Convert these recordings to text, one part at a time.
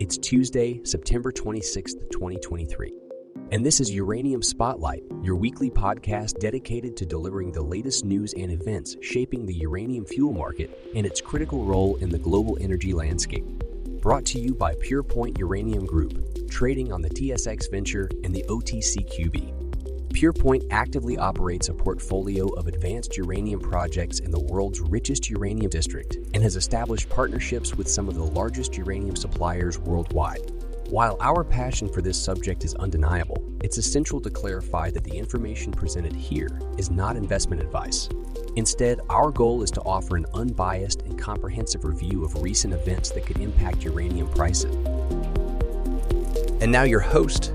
It's Tuesday, September 26th, 2023. And this is Uranium Spotlight, your weekly podcast dedicated to delivering the latest news and events shaping the uranium fuel market and its critical role in the global energy landscape. Brought to you by PurePoint Uranium Group, trading on the TSX Venture and the OTCQB. PurePoint actively operates a portfolio of advanced uranium projects in the world's richest uranium district and has established partnerships with some of the largest uranium suppliers worldwide. While our passion for this subject is undeniable, it's essential to clarify that the information presented here is not investment advice. Instead, our goal is to offer an unbiased and comprehensive review of recent events that could impact uranium prices. And now your host,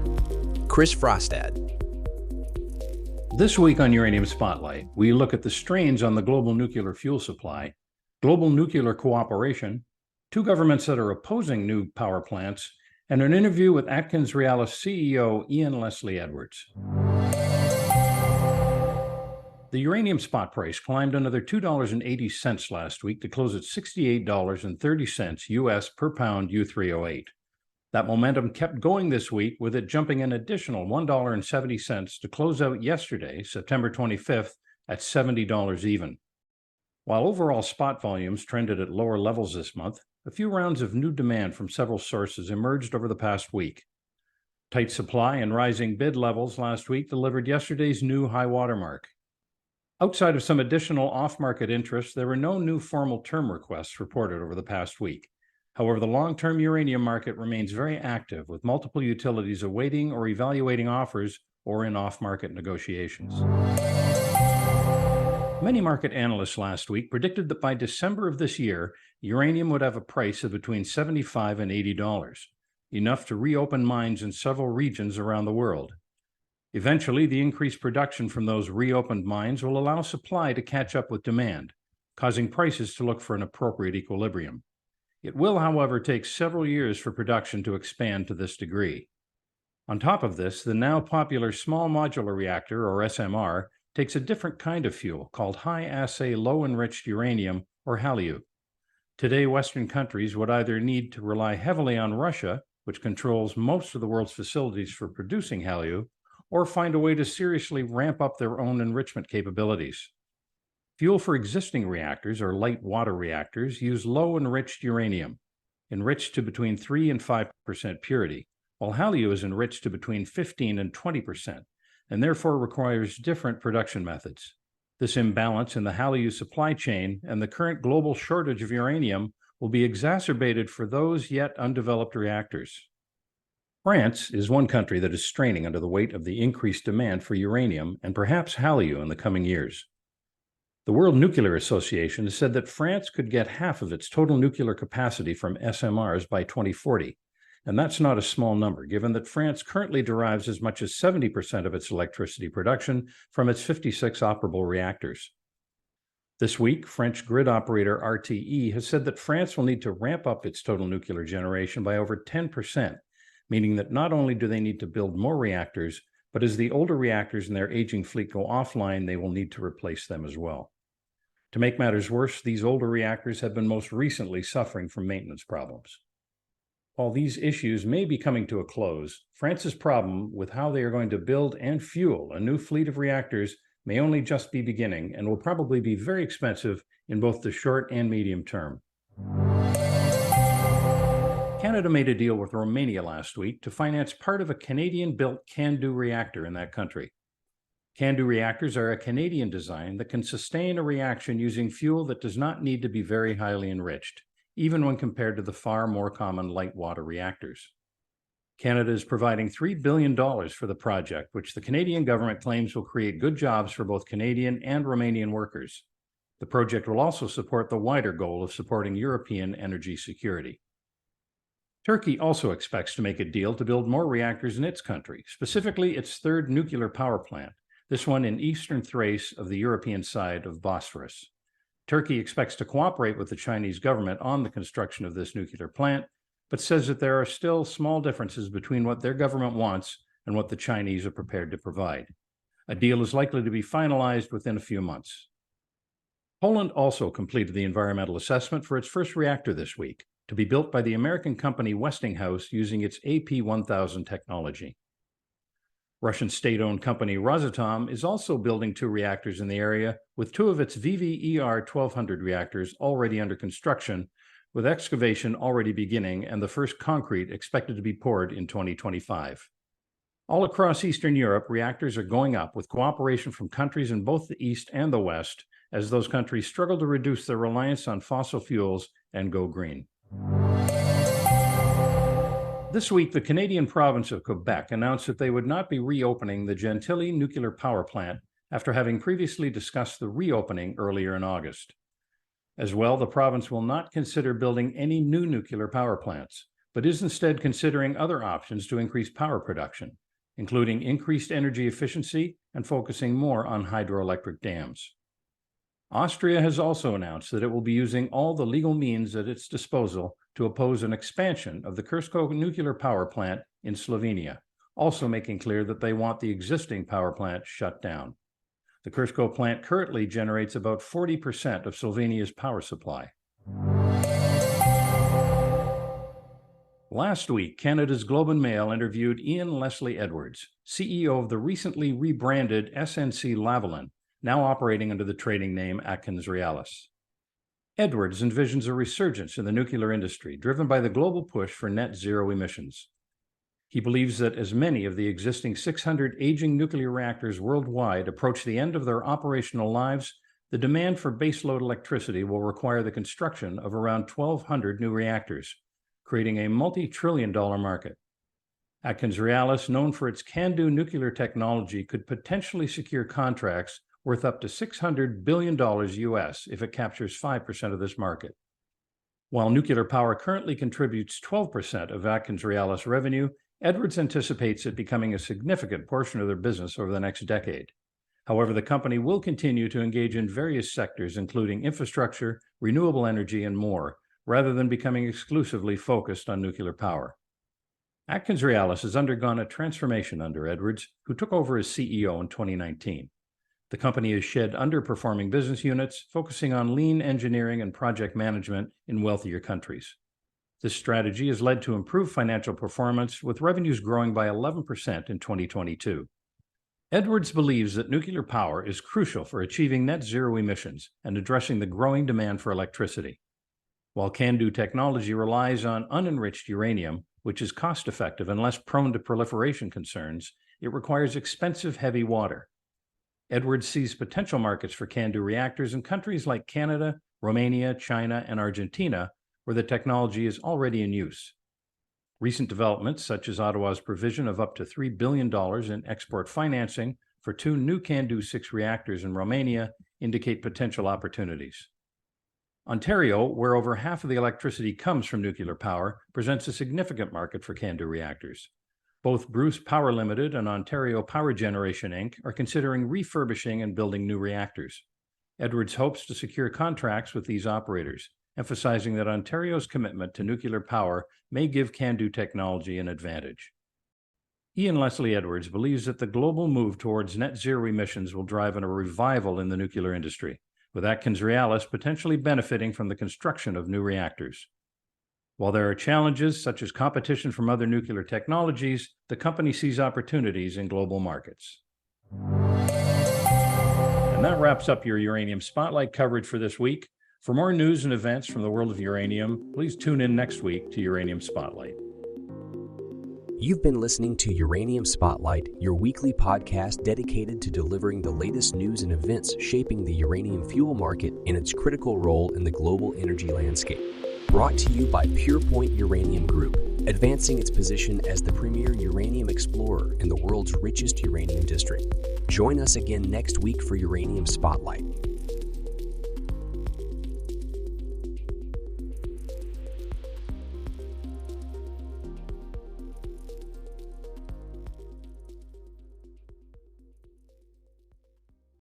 Chris Frostad. This week on Uranium Spotlight, we look at the strains on the global nuclear fuel supply, global nuclear cooperation, two governments that are opposing new power plants, and an interview with AtkinsRéalis CEO Ian Leslie Edwards. The uranium spot price climbed another $2.80 last week to close at $68.30 US per pound U3O8. That momentum kept going this week, with it jumping an additional $1.70 to close out yesterday, September 25th, at $70 even. While overall spot volumes trended at lower levels this month, a few rounds of new demand from several sources emerged over the past week. Tight supply and rising bid levels last week delivered yesterday's new high watermark. Outside of some additional off-market interest, there were no new formal term requests reported over the past week. However, the long-term uranium market remains very active, with multiple utilities awaiting or evaluating offers or in off-market negotiations. Many market analysts last week predicted that by December of this year, uranium would have a price of between $75 and $80, enough to reopen mines in several regions around the world. Eventually, the increased production from those reopened mines will allow supply to catch up with demand, causing prices to look for an appropriate equilibrium. It will, however, take several years for production to expand to this degree. On top of this, the now popular small modular reactor, or SMR, takes a different kind of fuel called high-assay low-enriched uranium, or HALEU. Today, Western countries would either need to rely heavily on Russia, which controls most of the world's facilities for producing HALEU, or find a way to seriously ramp up their own enrichment capabilities. Fuel for existing reactors, or light water reactors, use low-enriched uranium, enriched to between 3 and 5% purity, while HALEU is enriched to between 15 and 20%, and therefore requires different production methods. This imbalance in the HALEU supply chain and the current global shortage of uranium will be exacerbated for those yet undeveloped reactors. France is one country that is straining under the weight of the increased demand for uranium and perhaps HALEU in the coming years. The World Nuclear Association has said that France could get half of its total nuclear capacity from SMRs by 2040, and that's not a small number, given that France currently derives as much as 70% of its electricity production from its 56 operable reactors. This week, French grid operator RTE has said that France will need to ramp up its total nuclear generation by over 10%, meaning that not only do they need to build more reactors, but as the older reactors in their aging fleet go offline, they will need to replace them as well. To make matters worse, these older reactors have been most recently suffering from maintenance problems. While these issues may be coming to a close, France's problem with how they are going to build and fuel a new fleet of reactors may only just be beginning and will probably be very expensive in both the short and medium term. Canada made a deal with Romania last week to finance part of a Canadian-built CANDU reactor in that country. CANDU reactors are a Canadian design that can sustain a reaction using fuel that does not need to be very highly enriched, even when compared to the far more common light water reactors. Canada is providing $3 billion for the project, which the Canadian government claims will create good jobs for both Canadian and Romanian workers. The project will also support the wider goal of supporting European energy security. Turkey also expects to make a deal to build more reactors in its country, specifically its third nuclear power plant, this one in eastern Thrace of the European side of Bosphorus. Turkey expects to cooperate with the Chinese government on the construction of this nuclear plant, but says that there are still small differences between what their government wants and what the Chinese are prepared to provide. A deal is likely to be finalized within a few months. Poland also completed the environmental assessment for its first reactor this week, to be built by the American company Westinghouse using its AP1000 technology. Russian state-owned company Rosatom is also building 2 reactors in the area, with 2 of its VVER-1200 reactors already under construction, with excavation already beginning and the first concrete expected to be poured in 2025. All across Eastern Europe, reactors are going up with cooperation from countries in both the East and the West as those countries struggle to reduce their reliance on fossil fuels and go green. This week, the Canadian province of Quebec announced that they would not be reopening the Gentilly nuclear power plant after having previously discussed the reopening earlier in August. As well, the province will not consider building any new nuclear power plants, but is instead considering other options to increase power production, including increased energy efficiency and focusing more on hydroelectric dams. Austria has also announced that it will be using all the legal means at its disposal to oppose an expansion of the Krško nuclear power plant in Slovenia, also making clear that they want the existing power plant shut down. The Krško plant currently generates about 40% of Slovenia's power supply. Last week, Canada's Globe and Mail interviewed Ian Leslie Edwards, CEO of the recently rebranded SNC-Lavalin, now operating under the trading name AtkinsRéalis. Edwards envisions a resurgence in the nuclear industry driven by the global push for net zero emissions. He believes that as many of the existing 600 aging nuclear reactors worldwide approach the end of their operational lives, the demand for baseload electricity will require the construction of around 1,200 new reactors, creating a multi-trillion-dollar market. AtkinsRéalis, known for its CANDU nuclear technology, could potentially secure contracts worth up to $600 billion US if it captures 5% of this market. While nuclear power currently contributes 12% of AtkinsRéalis revenue, Edwards anticipates it becoming a significant portion of their business over the next decade. However, the company will continue to engage in various sectors, including infrastructure, renewable energy, and more, rather than becoming exclusively focused on nuclear power. AtkinsRéalis has undergone a transformation under Edwards, who took over as CEO in 2019. The company has shed underperforming business units, focusing on lean engineering and project management in wealthier countries. This strategy has led to improved financial performance, with revenues growing by 11% in 2022. Edwards believes that nuclear power is crucial for achieving net zero emissions and addressing the growing demand for electricity. While CANDU technology relies on unenriched uranium, which is cost-effective and less prone to proliferation concerns, it requires expensive heavy water. Edwards sees potential markets for CANDU reactors in countries like Canada, Romania, China, and Argentina, where the technology is already in use. Recent developments, such as Ottawa's provision of up to $3 billion in export financing for 2 new CANDU 6 reactors in Romania, indicate potential opportunities. Ontario, where over half of the electricity comes from nuclear power, presents a significant market for CANDU reactors. Both Bruce Power Limited and Ontario Power Generation Inc. are considering refurbishing and building new reactors. Edwards hopes to secure contracts with these operators, emphasizing that Ontario's commitment to nuclear power may give CANDU technology an advantage. Ian Leslie Edwards believes that the global move towards net zero emissions will drive a revival in the nuclear industry, with AtkinsRéalis potentially benefiting from the construction of new reactors. While there are challenges such as competition from other nuclear technologies, the company sees opportunities in global markets. And that wraps up your Uranium Spotlight coverage for this week. For more news and events from the world of uranium, please tune in next week to Uranium Spotlight. You've been listening to Uranium Spotlight, your weekly podcast dedicated to delivering the latest news and events shaping the uranium fuel market and its critical role in the global energy landscape. Brought to you by PurePoint Uranium Group, advancing its position as the premier uranium explorer in the world's richest uranium district. Join us again next week for Uranium Spotlight.